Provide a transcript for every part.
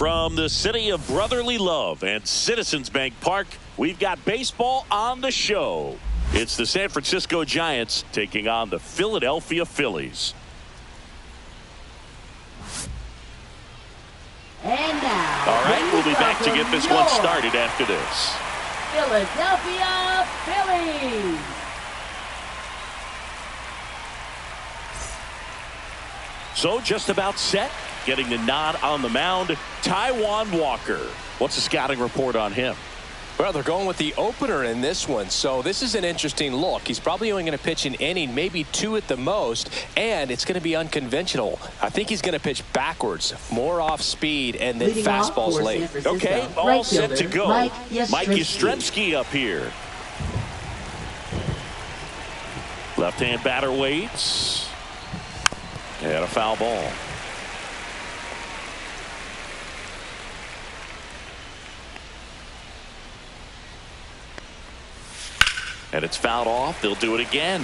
From the city of brotherly love and Citizens Bank Park, we've got baseball on the show. It's the San Francisco Giants taking on the Philadelphia Phillies. And now, all right, we'll be back to get this one started after this. Philadelphia Phillies. So just about set, getting the nod on the mound, Taijuan Walker. What's the scouting report on him? Well, they're going with the opener in this one, so this is an interesting look. He's probably only going to pitch an inning, maybe two at the most, and it's going to be unconventional. I think he's going to pitch backwards, more off speed, and then fastballs late. Okay, all set to go. Mike Yastrzemski up here. Left-hand batter waits. And a foul ball. And it's fouled off. They'll do it again.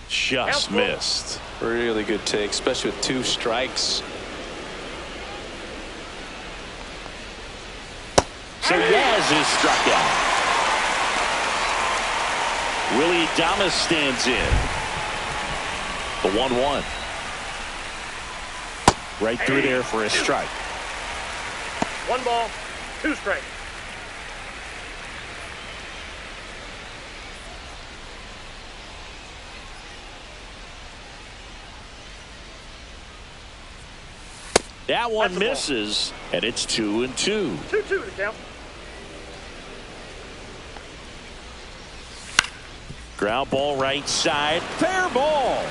Just missed. Really good take, especially with two strikes. So Yaz is struck out. Willie Adames stands in. The 1-1. Right through there for a strike. 1 ball, 2 strikes. That one misses, and it's 2-2. 2-2 to count. Ground ball right side. Fair ball.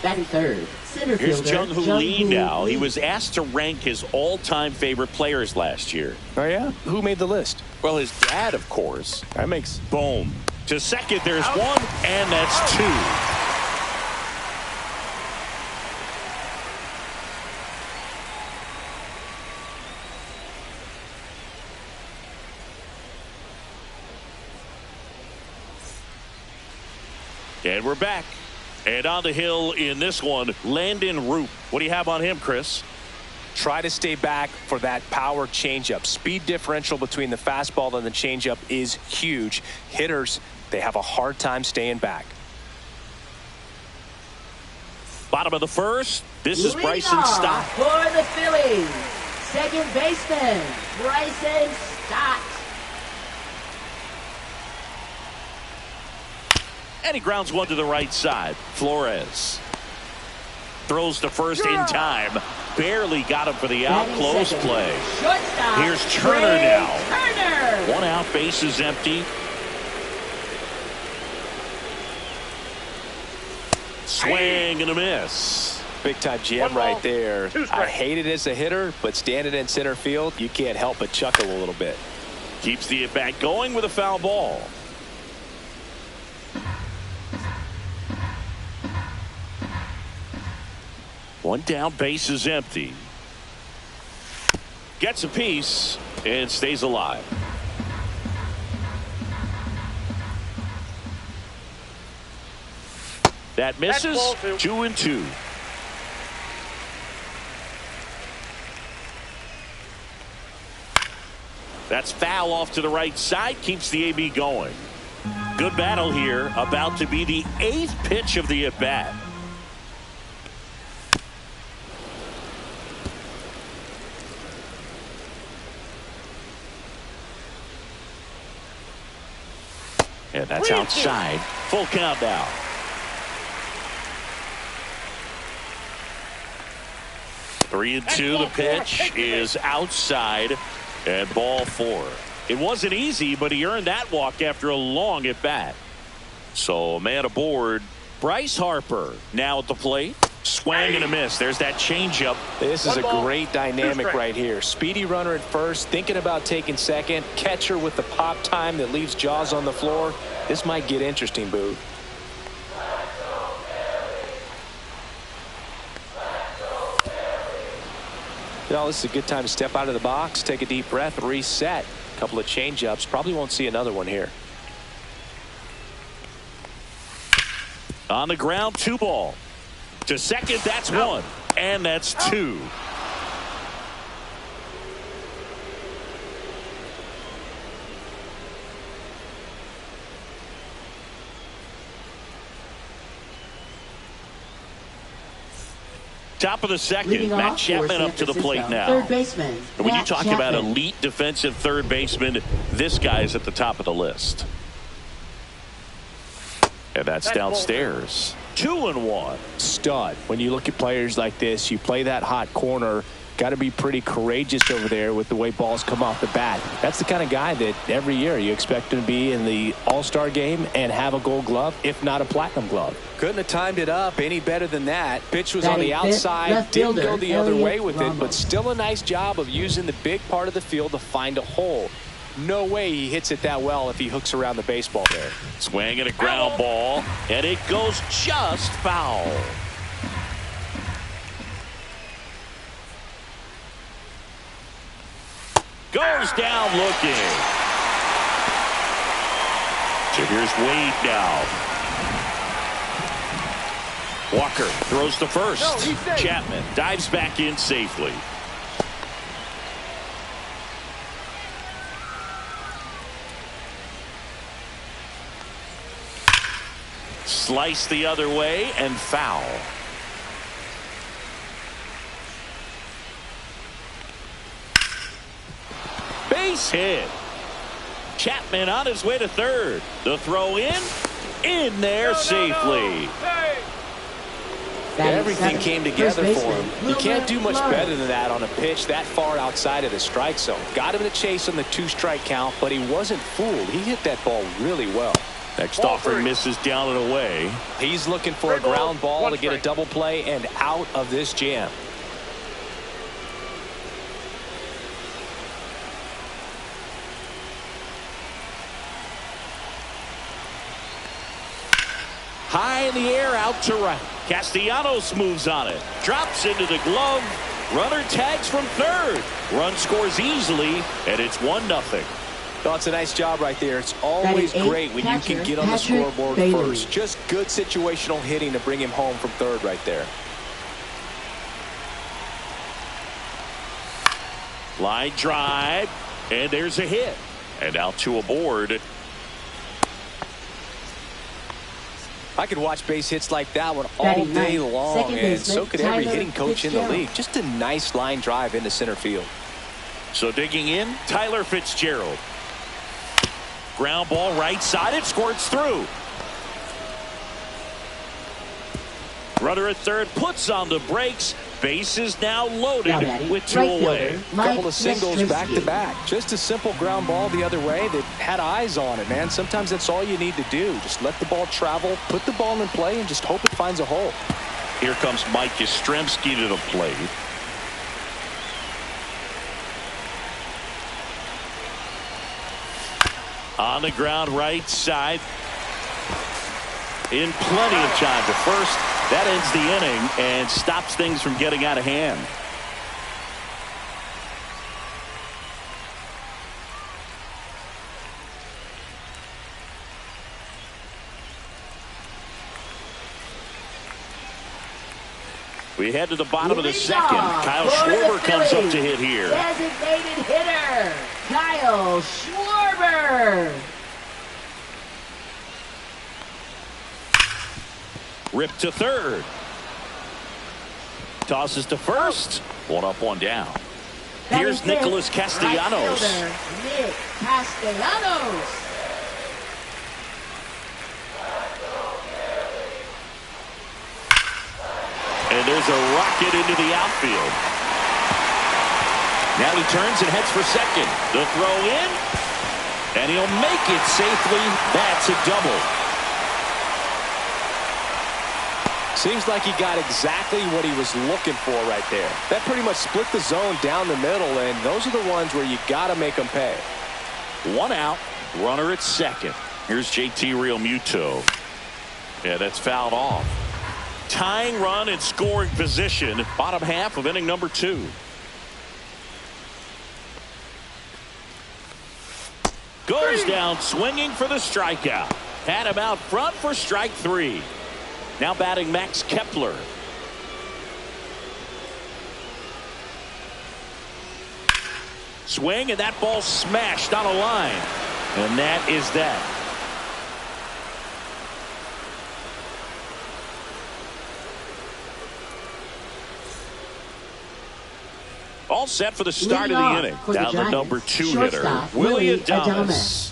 Batting third, center Here's fielder Jung-Hoo Lee now. He was asked to rank his all-time favorite players last year. Oh, yeah? Who made the list? Well, his dad, of course. That makes... Boom. To second, there's one, and that's 2. And we're back. And on the hill in this one, Landon Roop. What do you have on him, Chris? Try to stay back for that power changeup. Speed differential between the fastball and the changeup is huge. Hitters, they have a hard time staying back. Bottom of the first. This is Bryson Stott. For the Phillies, second baseman, Bryson Stott. And he grounds one to the right side. Flores throws to first in time. Barely got him for the out. Close play. Shortstop. Here's Turner now. Turner. 1 out, base is empty. Swing and a miss. Big time jam right there. I hate it as a hitter, but standing in center field, you can't help but chuckle a little bit. Keeps the at bat going with a foul ball. One down, base is empty. Gets a piece and stays alive. That misses. 2-2. That's foul off to the right side. Keeps the AB going. Good battle here. About to be the 8th pitch of the at bat. And that's outside. Full count now. Three and two. The pitch is outside and ball 4. It wasn't easy, but he earned that walk after a long at bat. So a man aboard. Bryce Harper now at the plate. Swing and a miss. There's that changeup. This is a great dynamic right here. Speedy runner at first, thinking about taking second. Catcher with the pop time that leaves Jaws on the floor. This might get interesting, Boo. Well, this is a good time to step out of the box, take a deep breath, reset. A couple of change-ups. Probably won't see another one here. On the ground, 2 ball. To second, that's 1. And that's 2. Top of the second, Matt Chapman up to the plate now. Third baseman. And when you talk about elite defensive third baseman, this guy's at the top of the list. And that's downstairs. 2-1. Stud. When you look at players like this, you play that hot corner. Got to be pretty courageous over there with the way balls come off the bat. That's the kind of guy that every year you expect him to be in the All-Star game and have a Gold Glove, if not a Platinum Glove. Couldn't have timed it up any better than that. Pitch was on the outside, didn't go the other way with it, but still a nice job of using the big part of the field to find a hole. No way he hits it that well if he hooks around the baseball there. Swing and a ground ball, and it goes just foul. Goes down looking. So here's Wade now. Walker throws to first. Chapman dives back in safely. Slice the other way and foul. Base hit. Chapman on his way to third. The throw in there safely. Everything came together for him. You can't do much better than that on a pitch that far outside of the strike zone. Got him to chase on the 2-strike count, but he wasn't fooled. He hit that ball really well. Next offering misses down and away. He's looking for a ground ball to get a double play and out of this jam. High in the air, out to right. Castellanos moves on it. Drops into the glove. Runner tags from third. Run scores easily, and it's 1-0. Well, it's a nice job right there. It's always great when you can get on the scoreboard first. Just good situational hitting to bring him home from third right there. Line drive, and there's a hit. And out to a board. I could watch base hits like that one all day long, and so could every hitting coach in the league. Just a nice line drive into center field. So digging in, Tyler Fitzgerald. Ground ball right side, it squirts through. Runner at third puts on the brakes. Base is now loaded with 2 away. Couple of singles back to back. Just a simple ground ball the other way that had eyes on it, man. Sometimes that's all you need to do. Just let the ball travel, put the ball in play, and just hope it finds a hole. Here comes Mike Yastrzemski to the plate. On the ground right side. In plenty of time to first. That ends the inning and stops things from getting out of hand. We head to the bottom of the second. Kyle Schwarber comes up to hit here. Designated hitter, Kyle Schwarber. Ripped to third. Tosses to first. 1 up, 1 down. Here's Nicholas Castellanos. Nick Castellanos. And there's a rocket into the outfield. Now he turns and heads for second. The throw in. And he'll make it safely. That's a double. Seems like he got exactly what he was looking for right there. That pretty much split the zone down the middle, and those are the ones where you got to make them pay. 1 out, runner at second. Here's JT Realmuto. Yeah, that's fouled off. Tying run in scoring position, bottom half of inning number 2. Goes down swinging for the strikeout. Had him out front for strike 3. Now batting Max Kepler. Swing, and that ball smashed on a line. And that is that. All set for the start of the inning. Down the number 2 hitter, Willie Adames.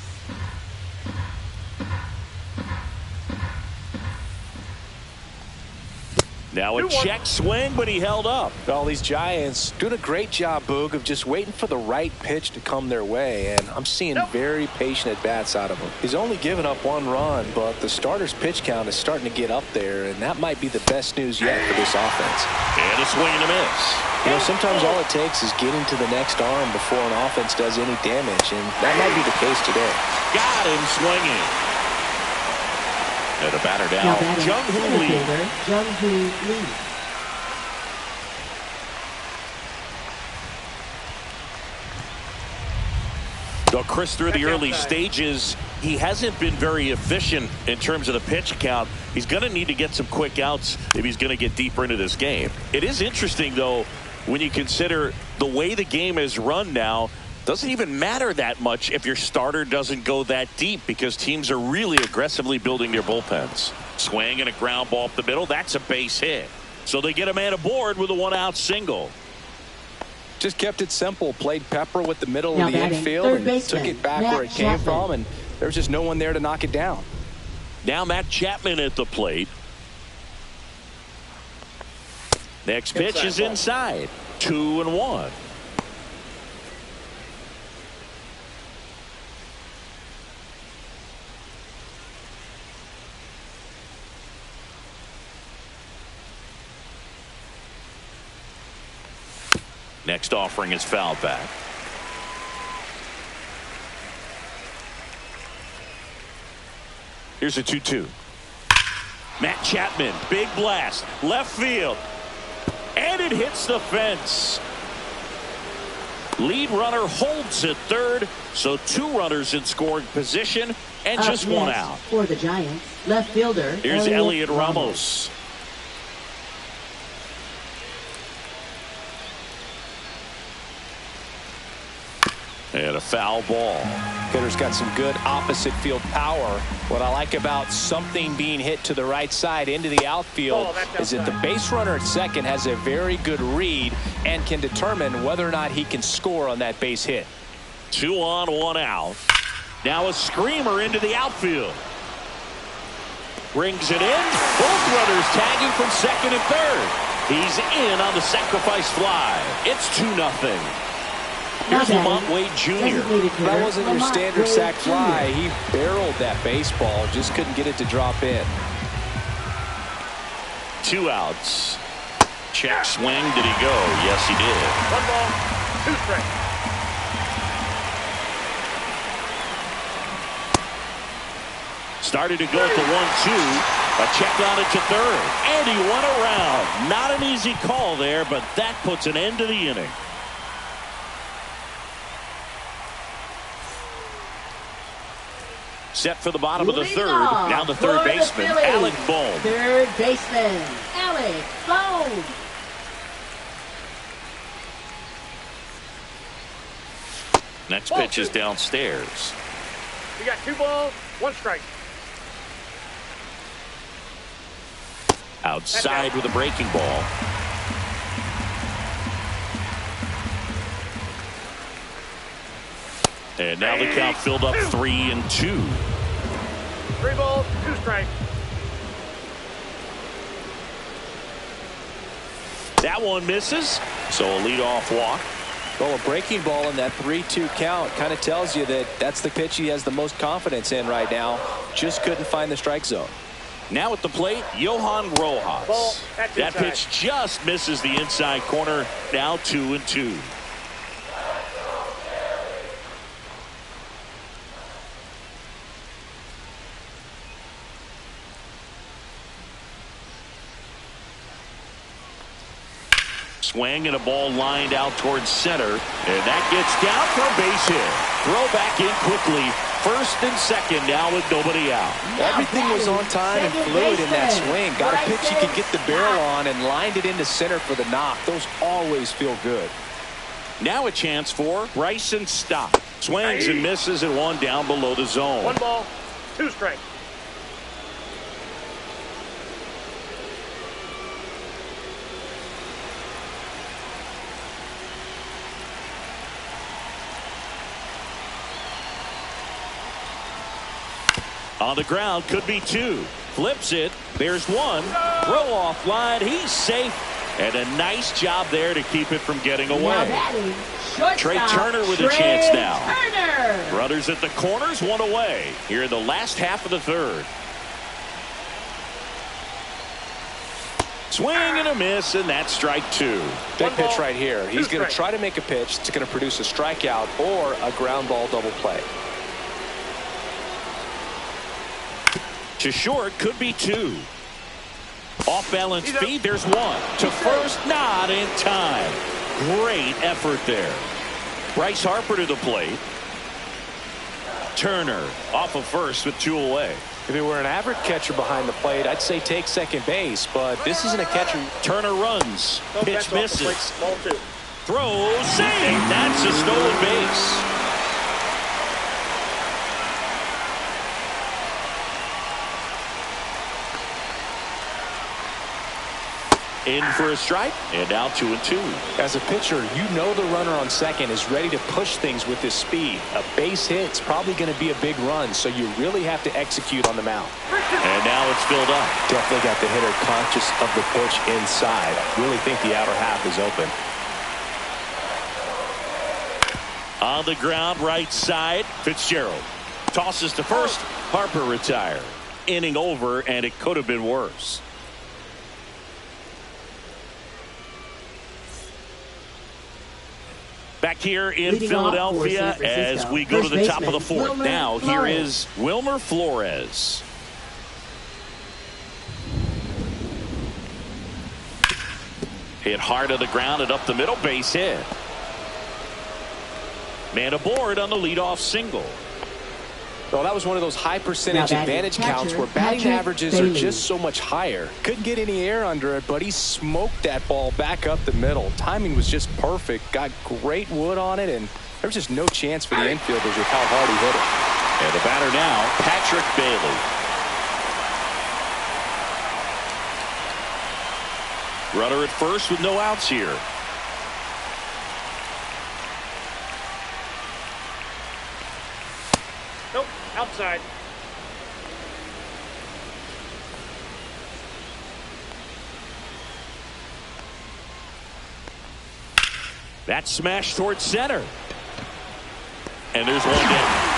Now a check swing, but he held up. Well, these Giants doing a great job, Boog, of just waiting for the right pitch to come their way, and I'm seeing very patient at-bats out of him. He's only given up 1 run, but the starter's pitch count is starting to get up there, and that might be the best news yet for this offense. And a swing and a miss. You know, sometimes all it takes is getting to the next arm before an offense does any damage, and that might be the case today. Got him swinging. And a batter down, Jung-Hoo Lee. Jung-Hoo Lee. So Chris, through the early stages, he hasn't been very efficient in terms of the pitch count. He's going to need to get some quick outs if he's going to get deeper into this game. It is interesting, though, when you consider the way the game is run now. Doesn't even matter that much if your starter doesn't go that deep, because teams are really aggressively building their bullpens. Swing and a ground ball up the middle. That's a base hit. So they get a man aboard with a 1-out single. Just kept it simple. Played Pepper with the middle of the infield and took it back where it came from, and there's just no one there to knock it down. Now Matt Chapman at the plate. Next pitch is inside. 2-1. Next offering is fouled back. Here's a 2-2. Matt Chapman, big blast, left field, and it hits the fence. Lead runner holds at third, so 2 runners in scoring position and just 1 out. For the Giants, left fielder. Here's Elliot Ramos. And a foul ball. Hitter's got some good opposite field power. What I like about something being hit to the right side into the outfield is that the base runner at second has a very good read and can determine whether or not he can score on that base hit. 2 on, 1 out. Now a screamer into the outfield. Brings it in. Both runners tagging from second and third. He's in on the sacrifice fly. It's 2-0. Here's Lamont Wade Jr. That wasn't your standard sac fly. He barreled that baseball, just couldn't get it to drop in. 2 outs. Check swing. Did he go? Yes, he did. 1 ball, 2 strikes. Started to go at the 1-2. A check on it to third. And he went around. Not an easy call there, but that puts an end to the inning. Set for the bottom of the third. Now the third baseman, Alec Bohm. Third baseman, Alec Bohm. Next pitch is downstairs. We got 2 balls, 1 strike. Outside with a breaking ball. And now the count filled up 3-2. 3 balls, 2 strikes. That one misses, so a leadoff walk. Well, a breaking ball in that 3-2 count kind of tells you that that's the pitch he has the most confidence in right now. Just couldn't find the strike zone. Now at the plate, Johan Rojas. Ball, that pitch just misses the inside corner. Now 2-2. swing and a ball lined out towards center. And that gets down for a base hit. Throw back in quickly. First and second now with nobody out. Everything was on time and fluid in that swing. Got a pitch you could get the barrel on and lined it into center for the knock. Those always feel good. Now a chance for Bryson Stott. Swings and misses at one down below the zone. 1 ball, 2 strikes. On the ground, could be 2. Flips it. There's 1. Throw off line. He's safe. And a nice job there to keep it from getting away. Trey Turner with a chance now. Runners at the corners, 1 away. Here in the last half of the third. Swing and a miss, and that's strike 2. Big pitch right here. He's going to try to make a pitch that's going to produce a strikeout or a ground ball double play. To short, could be 2. Off balance feed, there's 1. To first, not in time. Great effort there. Bryce Harper to the plate. Turner off of first with 2 away. If it were an average catcher behind the plate, I'd say take second base, but this isn't a catcher. Turner runs. Pitch misses. Ball 2. Throw, save. That's a stolen base. In for a strike, and now 2-2. As a pitcher, you know the runner on second is ready to push things with his speed. A base hit's probably going to be a big run, so you really have to execute on the mound. And now it's filled up. Definitely got the hitter conscious of the pitch inside. Really think the outer half is open. On the ground, right side, Fitzgerald. Tosses to first, Harper retired. Inning over, and it could have been worse. Back here in Philadelphia as we go to the top of the fourth. Now here is Wilmer Flores. Hit hard to the ground and up the middle, base hit. Man aboard on the leadoff single. Well, that was one of those high percentage advantage counts where batting averages are just so much higher. Couldn't get any air under it, but he smoked that ball back up the middle. Timing was just perfect. Got great wood on it, and there was just no chance for the infielders with how hard he hit it. And the batter now, Patrick Bailey. Runner at first with no outs here. Nope, outside. That smash towards center. And there's one down.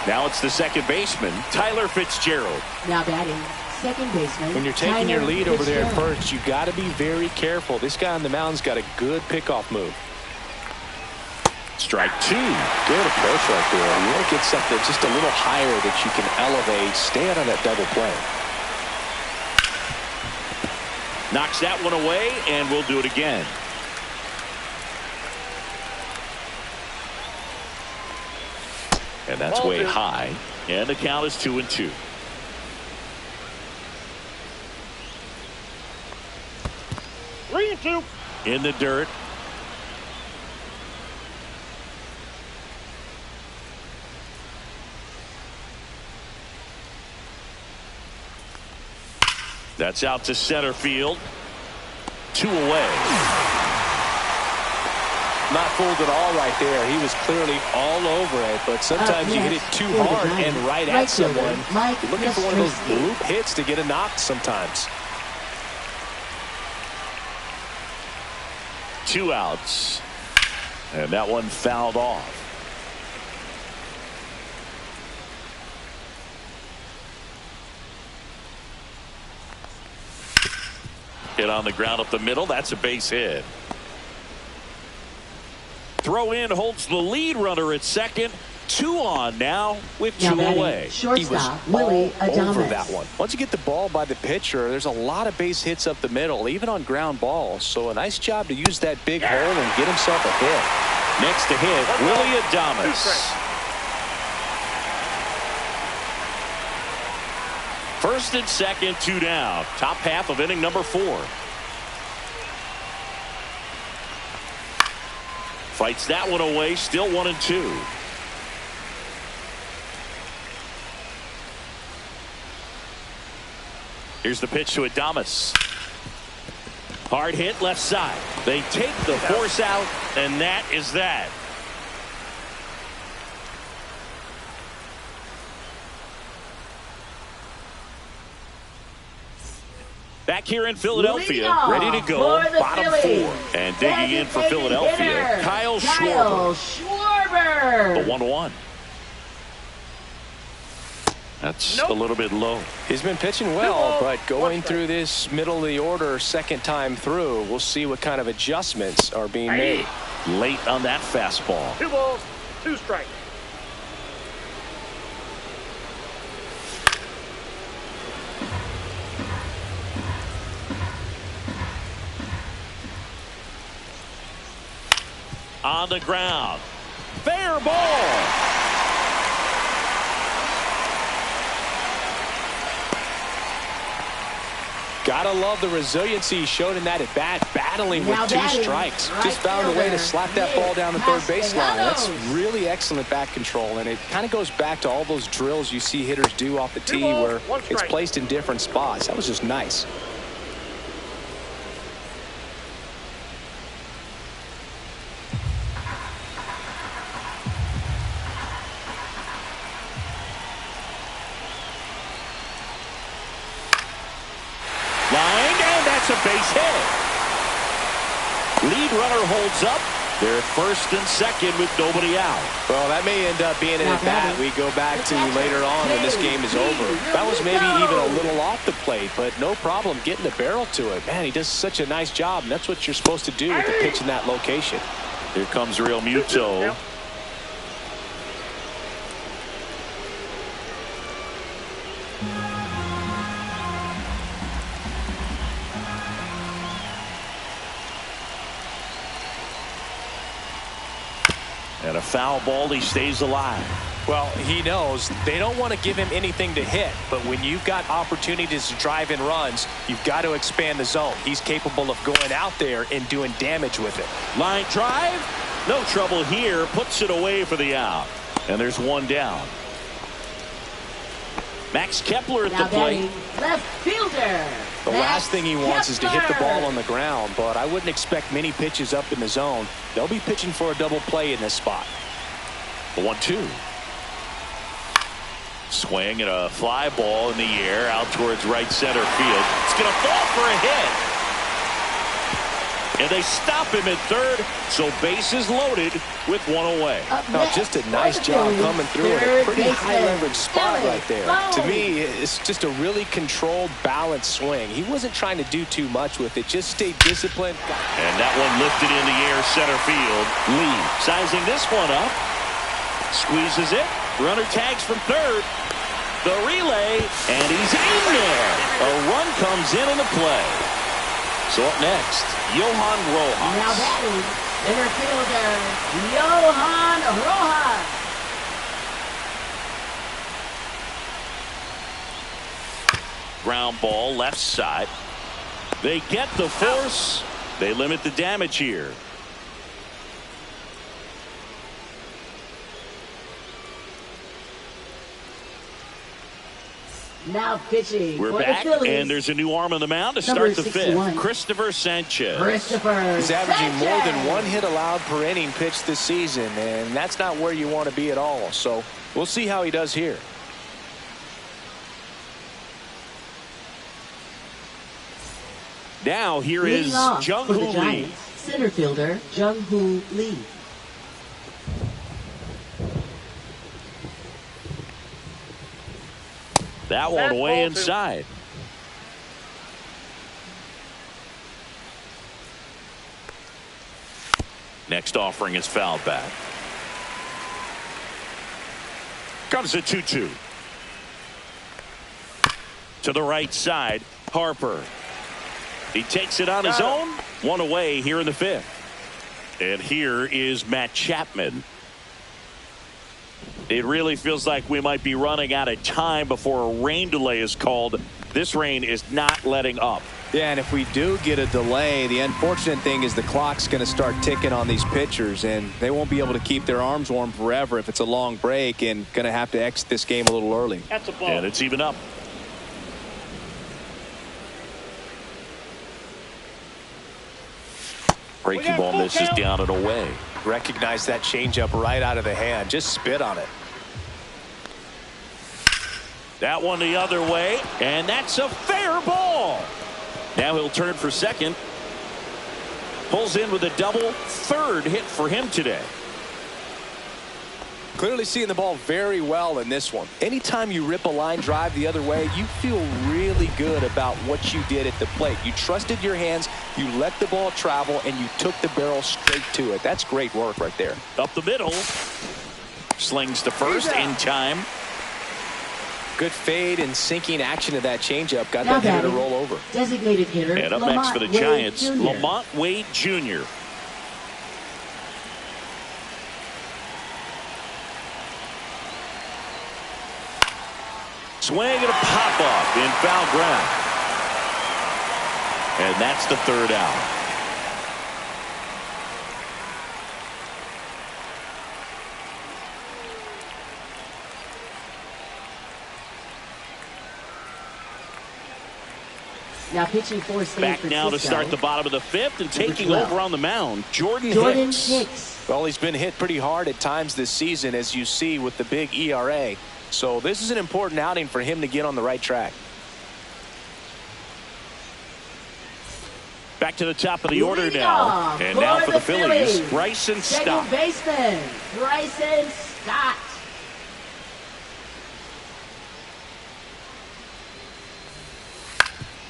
Now it's the second baseman, Tyler Fitzgerald. Now batting, second baseman. When you're taking your lead over there at first, you got to be very careful. This guy on the mound's got a good pickoff move. Strike 2. Good approach right there. You want to get something just a little higher that you can elevate. Stay out on that double play. Knocks that one away, and we'll do it again. And that's Ball way 2. high. And the count is 2-2. Three and two. In the dirt. That's out to center field. 2 away. Not fooled at all right there. He was clearly all over it, but sometimes you hit it too hard and right at someone. You're looking for one of those loop hits to get a knock sometimes. 2 outs. And that one fouled off. Hit on the ground up the middle. That's a base hit. Throw in holds the lead runner at second. 2 on now with 2 Now batting, away. He was shortstop, Willie all over Adames. that one. Once you get the ball by the pitcher, there's a lot of base hits up the middle, even on ground balls. So a nice job to use that big hole and get himself a hit. Next to hit, Willie Adames. First and second, 2 down. Top half of inning number 4. Fights that one away, still 1-2. Here's the pitch to Adames. Hard hit left side. They take the force out, and that is that. Back here in Philadelphia, ready to go, bottom 4. And digging in for Philadelphia, Kyle Schwarber. The 1-1. That's a little bit low. He's been pitching well, but going through this middle of the order second time through, we'll see what kind of adjustments are being made. Late on that fastball. 2 balls, 2 strikes. On the ground. Fair ball. Gotta love the resiliency he showed in that at bat, battling with Now 2 batting, strikes. right Just found a way to fielder, slap that ball down the third baseline. That's Castellanos. really excellent bat control, and it kind of goes back to all those drills you see hitters do off the tee where it's placed in different spots. That was just nice. Line, and that's a base hit. Lead runner holds up. They're first and second with nobody out. Well, that may end up being an at-bat we go back to later on when this game is over. That was maybe even a little off the plate, but no problem getting the barrel to it. Man, he does such a nice job, and that's what you're supposed to do with the pitch in that location. Here comes Real Muto. And a foul ball, he stays alive. Well, he knows they don't want to give him anything to hit, but when you've got opportunities to drive in runs, you've got to expand the zone. He's capable of going out there and doing damage with it. Line drive, no trouble here, puts it away for the out. And there's 1 down. Max Kepler at the plate. Left fielder. The last thing he wants is to hit the ball on the ground, but I wouldn't expect many pitches up in the zone. They'll be pitching for a double play in this spot. The 1-2. Swing and a fly ball in the air out towards right center field. It's going to fall for a hit. And they stop him at third, so bases loaded with 1 away. Now, just a nice job coming through at a pretty high leverage spot right there. To me, it's just a really controlled, balanced swing. He wasn't trying to do too much with it, just stay disciplined. And that one lifted in the air center field. Lee sizing this one up. Squeezes it. Runner tags from third. The relay, and he's in there. A run comes in the play. So up next, Johan Rojas. Now batting, center fielder, Johan Rojas. Ground ball left side. They get the force. They limit the damage here. Now pitching. We're for back, the Phillies. and there's a new arm on the mound to Number start the 61. fifth. Christopher Sanchez. He's averaging more than 1 hit allowed per inning pitched this season, and that's not where you want to be at all. So we'll see how he does here. Now here is Leading off Jung for the Hoo Lee. Giants, center fielder Jung Hoo Lee. That one way inside. Next offering is fouled back. comes the 2-2. To the right side, Harper. He takes it on his own. One away here in the fifth. And here is Matt Chapman. It really feels like we might be running out of time before a rain delay is called. This rain is not letting up. Yeah, and if we do get a delay, the unfortunate thing is the clock's going to start ticking on these pitchers, and they won't be able to keep their arms warm forever if it's a long break, and going to have to exit this game a little early. That's a ball. And it's even up. Breaking ball misses down and away. Recognize that changeup right out of the hand. Just spit on it. That one the other way, and that's a fair ball. Now he'll turn for second. Pulls in with a double. Third hit for him today. Clearly seeing the ball very well in this one. Anytime you rip a line drive the other way, you feel really good about what you did at the plate. You trusted your hands, you let the ball travel, and you took the barrel straight to it. That's great work right there. Up the middle. Slings to first in time. Good fade and sinking action of that changeup. Got that hitter to roll over. Designated hitter. And up Lamont next for the Wade Giants, Jr. Lamont Wade Jr. Swing and a pop up in foul ground. And that's the third out. Now pitching for San Back Francisco. now to start the bottom of the fifth and taking 12. over on the mound, Jordan Hicks. Hicks. Well, he's been hit pretty hard at times this season, as you see with the big ERA. So this is an important outing for him to get on the right track. Back to the top of the order Leading now. off And now for the Phillies, Bryson Second Stott. baseman, Bryson Stott.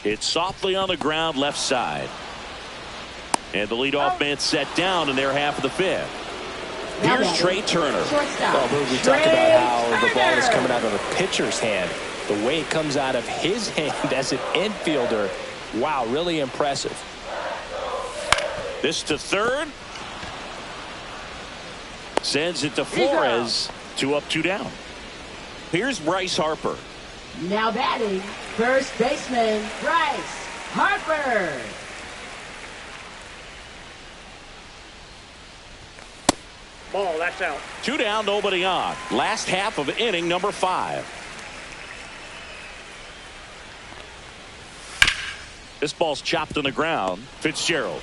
It's softly on the ground left side. And the leadoff man set down in their half of the fifth. Now Here's batting, Trey Turner. shortstop, Well, we talked about how the ball is Turner. coming out of the pitcher's hand. The way it comes out of his hand as an infielder. Wow, really impressive. This to third. Sends it to Flores. 2 up, 2 down. Here's Bryce Harper. Now batting, first baseman, Bryce Harper. Ball, that's out. 2 down, nobody on. Last half of inning number 5. This ball's chopped on the ground. Fitzgerald.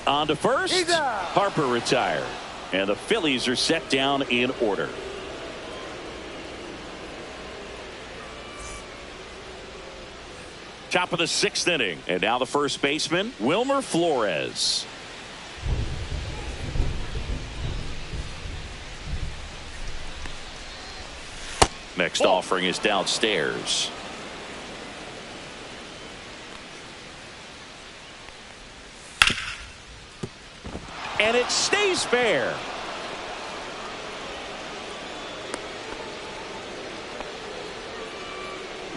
On to first. Harper retired. And the Phillies are set down in order. Top of the 6th inning. And now the first baseman, Wilmer Flores. Next offering is downstairs. And it stays fair.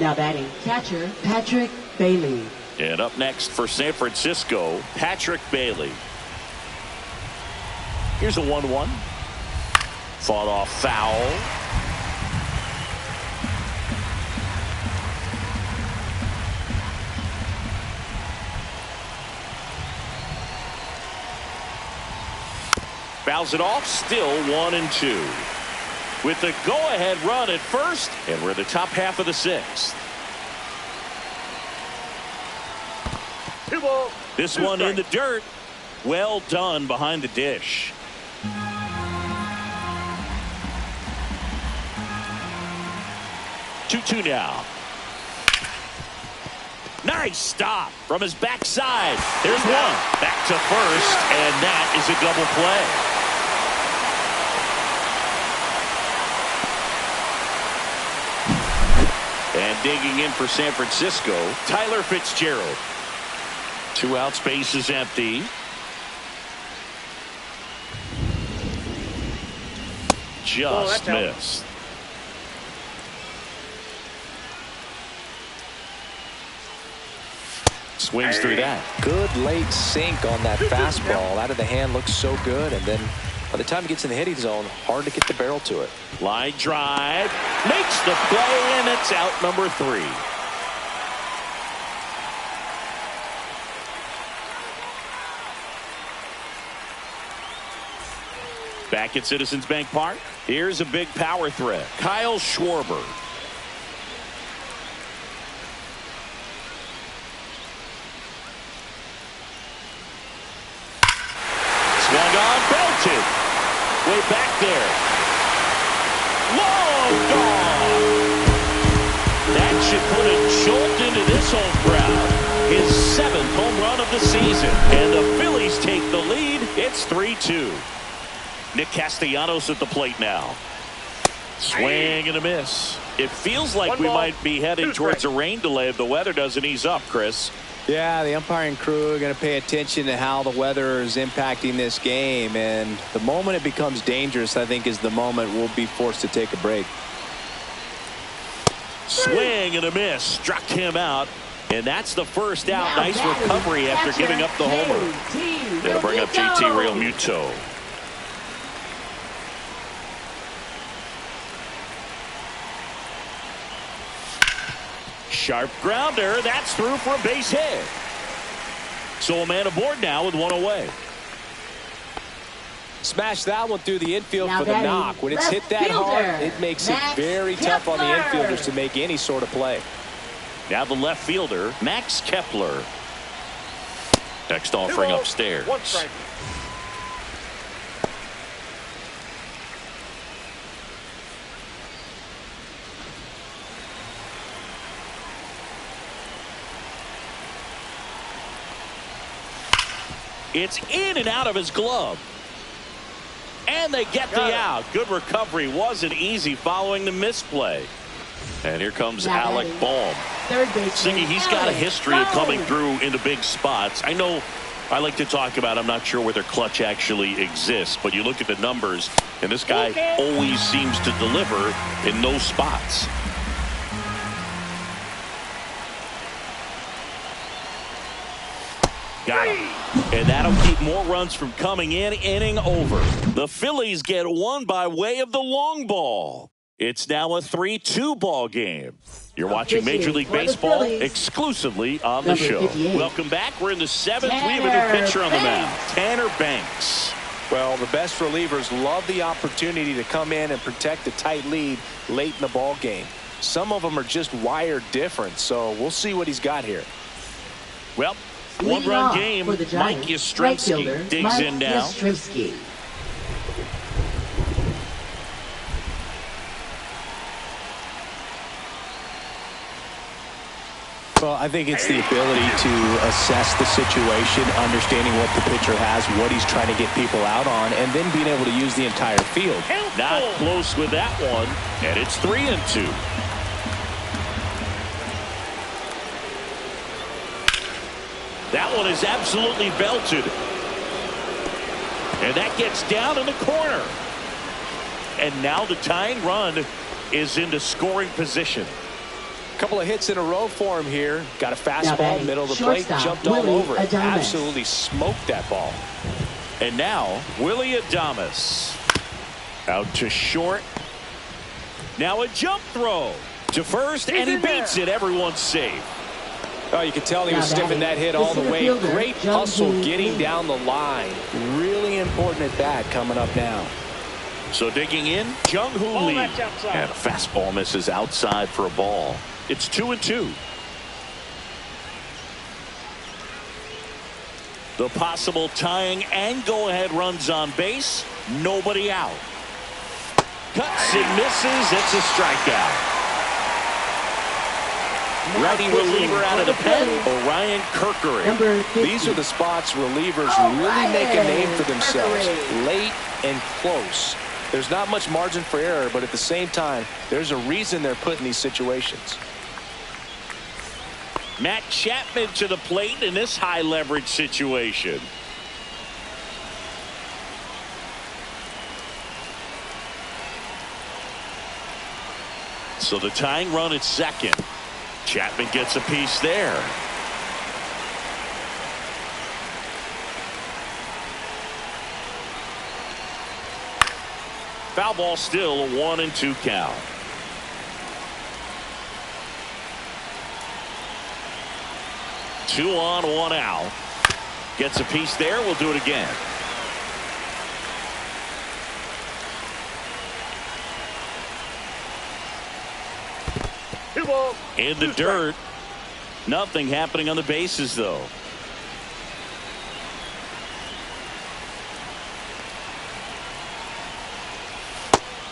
Now batting, catcher, Patrick Bailey. And up next for San Francisco, Patrick Bailey. Here's a 1-1. Fought off foul. Fouls it off, still 1-2. With the go-ahead run at first, and we're in the top half of the 6th. 2 ball. This 2 one in the strikes. dirt. Well done behind the dish. Two now. Nice stop from his backside. There's one. Back to first, and that is a double play. And digging in for San Francisco, Tyler Fitzgerald. 2 outs, base is empty. Just that's out. missed. swings through that. Good late sink on that fastball. Out of the hand, looks so good. And then by the time he gets in the hitting zone, hard to get the barrel to it. Line drive. Makes the play, and it's out number 3. Back at Citizens Bank Park, here's a big power threat. Kyle Schwarber. Swung on, belted. Way back there. Long gone. That should put a jolt into this home crowd. His 7th home run of the season. And the Phillies take the lead. It's 3-2. Nick Castellanos at the plate now. Swing and a miss. It feels like we might be heading towards a rain delay if the weather doesn't ease up, Chris. Yeah, the umpiring crew are going to pay attention to how the weather is impacting this game. And the moment it becomes dangerous, I think, is the moment we'll be forced to take a break. Swing and a miss. Struck him out. And that's the first out. Nice recovery after giving up the homer. They'll bring up JT Realmuto. Sharp grounder. That's through for a base hit. So a man aboard now with 1 away. Smash that one through the infield for the knock. When it's hit that hard, it makes it very tough on the infielders to make any sort of play. Now the left fielder, Max Kepler. Next offering upstairs. 1 strike. It's in and out of his glove. And they get the out. Good recovery. Wasn't easy following the misplay. And here comes Alec Bohm. Siggy, he's got a history of coming through into big spots. I know I like to talk about, I'm not sure whether clutch actually exists, but you look at the numbers, and this guy always seems to deliver in those spots. Got him. And that'll keep more runs from coming in. Inning over. The Phillies get one by way of the long ball. It's now a 3-2 ball game. You're watching Major League Baseball exclusively on the show. Welcome back. We're in the 7th. We have a new pitcher on the mound, Tanner Banks. Well, the best relievers love the opportunity to come in and protect a tight lead late in the ball game. Some of them are just wired different, so we'll see what he's got here. Well, one-run game. Mike Yastrzemski digs in now. Well, I think it's the ability to assess the situation, understanding what the pitcher has, what he's trying to get people out on, and then being able to use the entire field. Not close with that one, and it's 3-2. That one is absolutely belted. And that gets down in the corner. And now the tying run is into scoring position. A couple of hits in a row for him here. Got a fastball, middle of the plate, jumped all over it. Absolutely smoked that ball. And now, Willie Adames. Out to short. Now a jump throw to first, and he beats it. Everyone's safe. Oh, you could tell he was stiffing that hit all the way. Great hustle getting down the line. Really important at bat coming up now. So digging in, Jung-Hoo Lee. And a fastball misses outside for a ball. It's 2-2. The possible tying and go-ahead runs on base. Nobody out. Cuts and misses. It's a strikeout. Righty reliever out of the pen, Orion Kerkering. These are the spots relievers really make a name for themselves. Late and close. There's not much margin for error, but at the same time, there's a reason they're put in these situations. Matt Chapman to the plate in this high leverage situation. So the tying run at second. Chapman gets a piece there. Foul ball, still a 1-2 count. Two on, one out. Gets a piece there. We'll do it again. In the dirt. Nothing happening on the bases, though.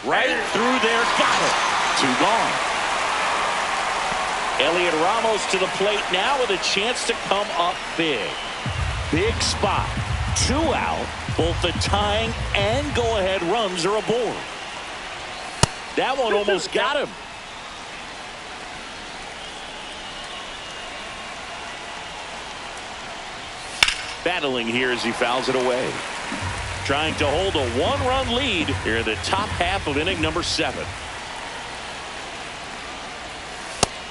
Right through there. Got it. Two gone. Elliot Ramos to the plate now with a chance to come up big. Big spot. Two out. Both the tying and go-ahead runs are aboard. That one almost got him. Battling here as he fouls it away. Trying to hold a one-run lead here in the top half of inning number 7.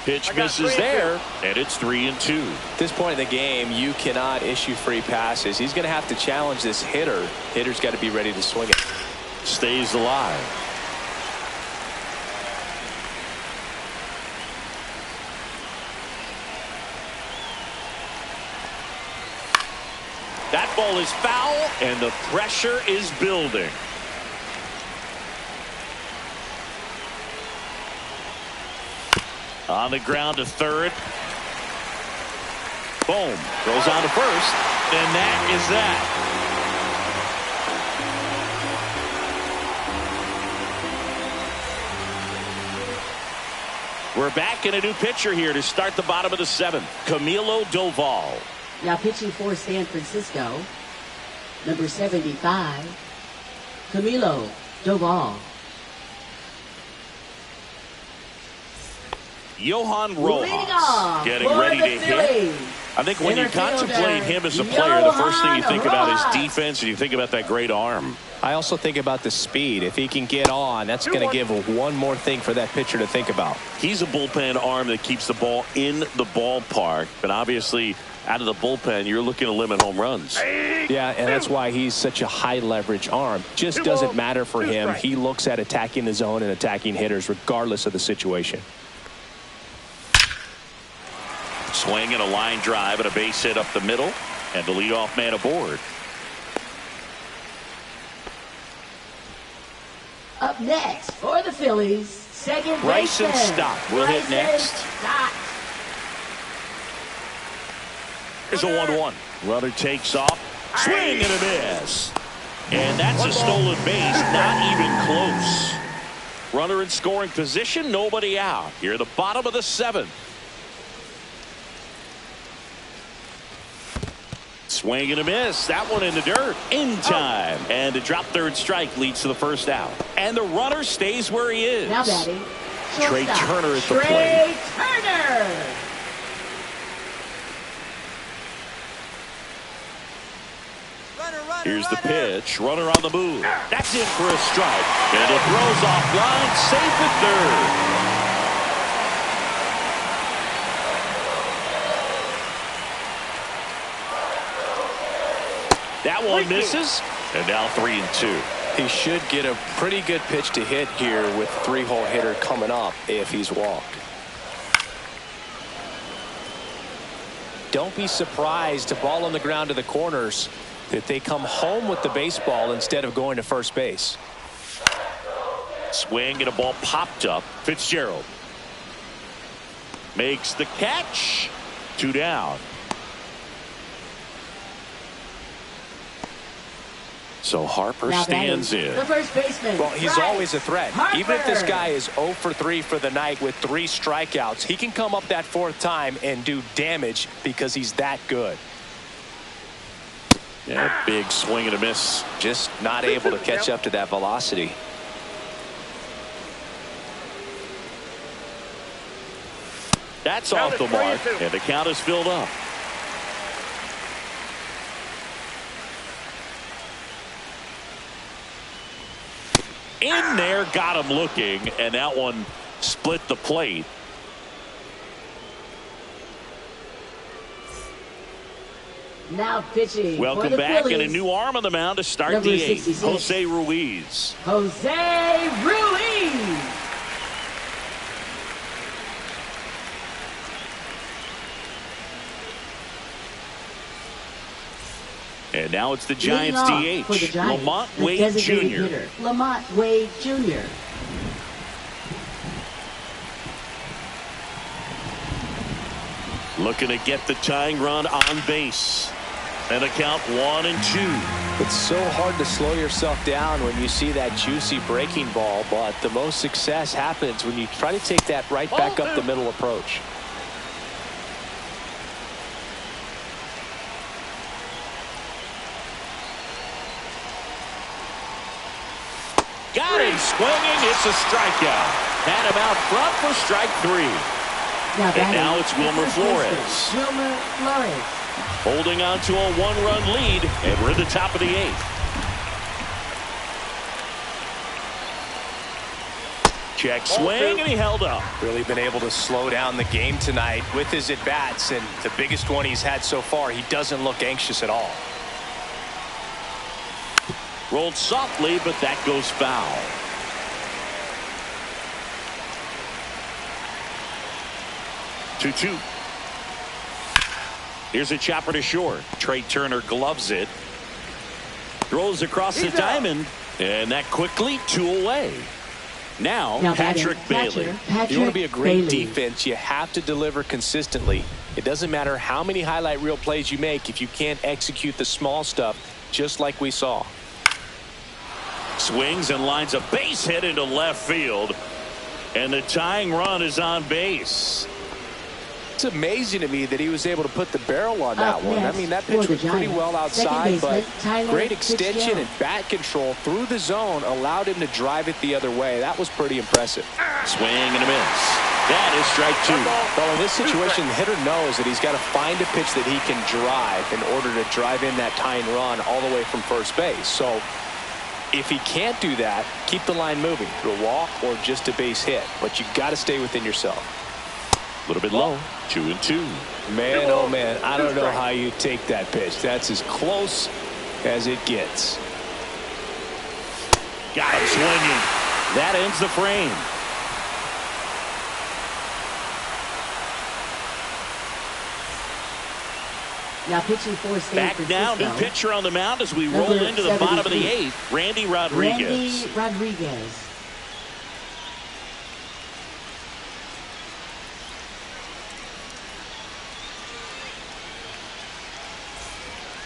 Pitch misses there, and it's 3-2. At this point in the game, you cannot issue free passes. He's going to have to challenge this hitter. Hitter's got to be ready to swing it. Stays alive. That ball is foul, and the pressure is building. On the ground to third. Boom. Goes on to first. And that is that. We're back in a new pitcher here to start the bottom of the 7th. Camilo Doval. Now pitching for San Francisco, number 75, Camilo Doval. Johan Rojas getting ready to hit. I think when you contemplate him as a player, the first thing you think about is defense, and you think about that great arm. I also think about the speed. If he can get on, that's going to give one more thing for that pitcher to think about. He's a bullpen arm that keeps the ball in the ballpark, but obviously out of the bullpen, you're looking to limit home runs. Yeah, and that's why he's such a high leverage arm. Just doesn't matter for him. He looks at attacking the zone and attacking hitters regardless of the situation. Swing and a line drive and a base hit up the middle, and the leadoff man aboard. Up next for the Phillies, second Bryson baseman. Stott will hit next. Stott. Here's a 1-1. Runner takes off. Swing and a miss. And that's a stolen base. Not even close. Runner in scoring position. Nobody out. Here at the bottom of the 7th. Swing and a miss. That one in the dirt. In time. And the drop third strike leads to the first out. And the runner stays where he is. Now batting, Trey shortstop, Turner at the Trey plate. Turner. Here's the pitch. Runner on the move. That's in for a strike. And it throws offline. Safe at third. That one misses. And now 3-2. He should get a pretty good pitch to hit here with 3-hole hitter coming up if he's walked. Don't be surprised to ball on the ground to the corners that they come home with the baseball instead of going to first base. Swing and a ball popped up. Fitzgerald makes the catch. 2 down. So Harper Now stands batting, in. the first baseman. Well, he's Bryce always a threat. Harper. Even if this guy is 0 for 3 for the night with 3 strikeouts, he can come up that 4th time and do damage because he's that good. Yeah, big swing and a miss. Just not able to catch up to that velocity. That's off the mark, and the count is filled up. In there, got him looking, and that one split the plate. Now pitching. Welcome for the back, Phillies. and a new arm on the mound to start Number the eighth. 66. Jose Ruiz. Jose Ruiz. And now it's the Leading Giants off DH, for the Giants, Lamont the Wade designated Jr. hitter, Lamont Wade Jr. Looking to get the tying run on base. And a count 1-2. It's so hard to slow yourself down when you see that juicy breaking ball, but the most success happens when you try to take that right back up the middle approach. Got him swinging. It's a strikeout. Had him out front for strike 3. And now it's Wilmer Flores. Wilmer Flores. Holding on to a 1-run lead, and we're at the top of the 8th. Check swing, and he held up. Really been able to slow down the game tonight with his at-bats, and the biggest one he's had so far, he doesn't look anxious at all. Rolled softly, but that goes foul. Two. Here's a chopper to short. Trey Turner gloves it. Throws across the diamond. And that quickly 2 away. Now Patrick Bailey. If you want to be a great defense, you have to deliver consistently. It doesn't matter how many highlight reel plays you make if you can't execute the small stuff, just like we saw. Swings and lines a base hit into left field. And the tying run is on base. It's amazing to me that he was able to put the barrel on that one. I mean, that pitch was pretty well outside, but great extension and bat control through the zone allowed him to drive it the other way. That was pretty impressive. Swing and a miss. That is strike 2. Well, in this situation, the hitter knows that he's got to find a pitch that he can drive in order to drive in that tying run all the way from first base. So if he can't do that, keep the line moving through a walk or just a base hit. But you've got to stay within yourself. A little bit low. 2-2. Man, oh man, I don't know how you take that pitch. That's as close as it gets. Got him swinging. That ends the frame. Now pitching for San Francisco. Back now, new pitcher on the mound as we roll into the bottom of the 8th. Randy Rodriguez. Randy Rodriguez.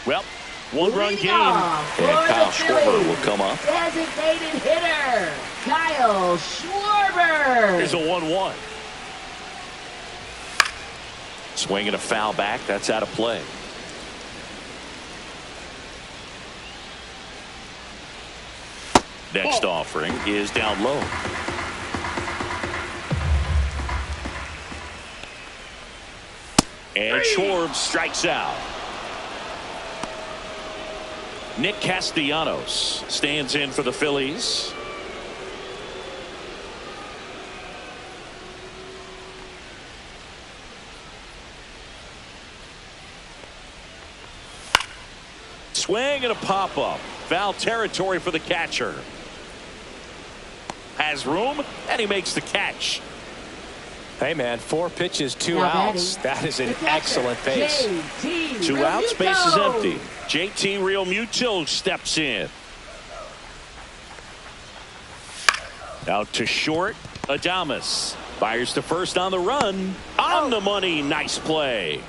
Well, 1-run game, and Kyle Schwarber will come up. Designated hitter, Kyle Schwarber. Here's a 1-1. Swing and a foul back. That's out of play. Next offering is down low. And Schwarber strikes out. Nick Castellanos stands in for the Phillies. Swing and a pop-up. Foul territory for the catcher. Has room, and he makes the catch. Hey, man, 4 pitches, 2 outs. That is an excellent pace. 2 outs, base is empty. JT Realmuto steps in. Out to short, Adames. Fires to first on the run. On the money, nice play.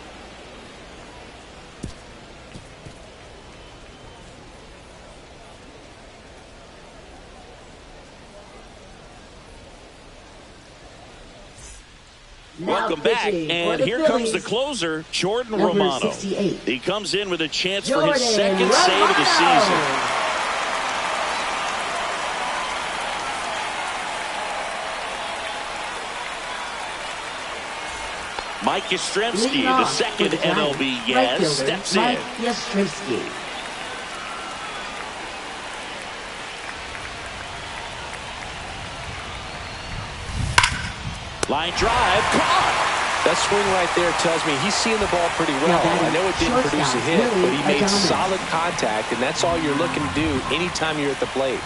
Welcome back, and here comes the closer, Jordan Romano. 68. He comes in with a chance for his second save of the season. Mike Yastrzemski, the second MLB Yaz, steps in. Mike Yastrzemski. Line drive, caught. That swing right there tells me he's seeing the ball pretty well. I know it didn't produce a hit, but he made solid contact, and that's all you're looking to do anytime you're at the plate.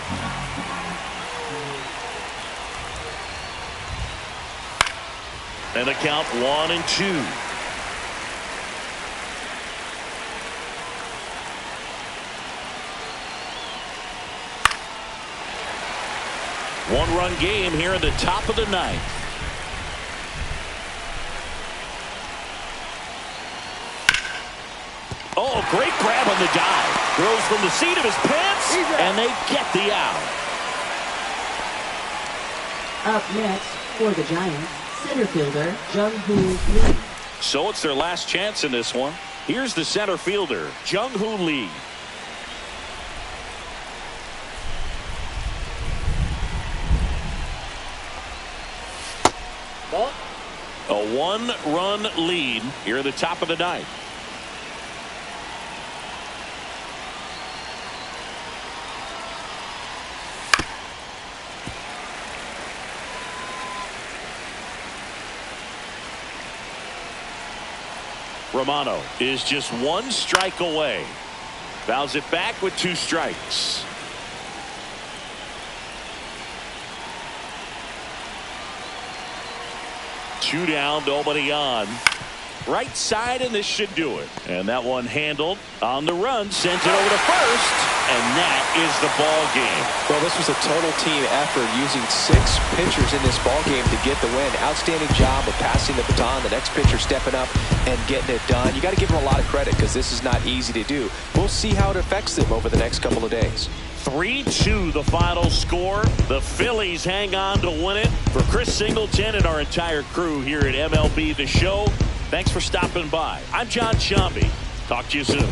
And the count 1-2. One-run game here in the top of the ninth. Oh, great grab on the dive. Throws from the seat of his pants, and they get the out. Up next for the Giants, center fielder Jung-Hoo Lee. So it's their last chance in this one. Here's the center fielder, Jung-Hoo Lee. Ball. A one-run lead here at the top of the ninth. Romano is just one strike away. Fouls it back with 2 strikes. Two down, nobody on. Right side, and this should do it. And that one handled on the run, sends it over to first, and that is the ball game. Well, this was a total team effort, using 6 pitchers in this ball game to get the win. Outstanding job of passing the baton, the next pitcher stepping up and getting it done. You got to give them a lot of credit because this is not easy to do. We'll see how it affects them over the next couple of days. 3-2 the final score. The Phillies hang on to win it. For Chris Singleton and our entire crew here at MLB The Show, thanks for stopping by. I'm John Shambi. Talk to you soon.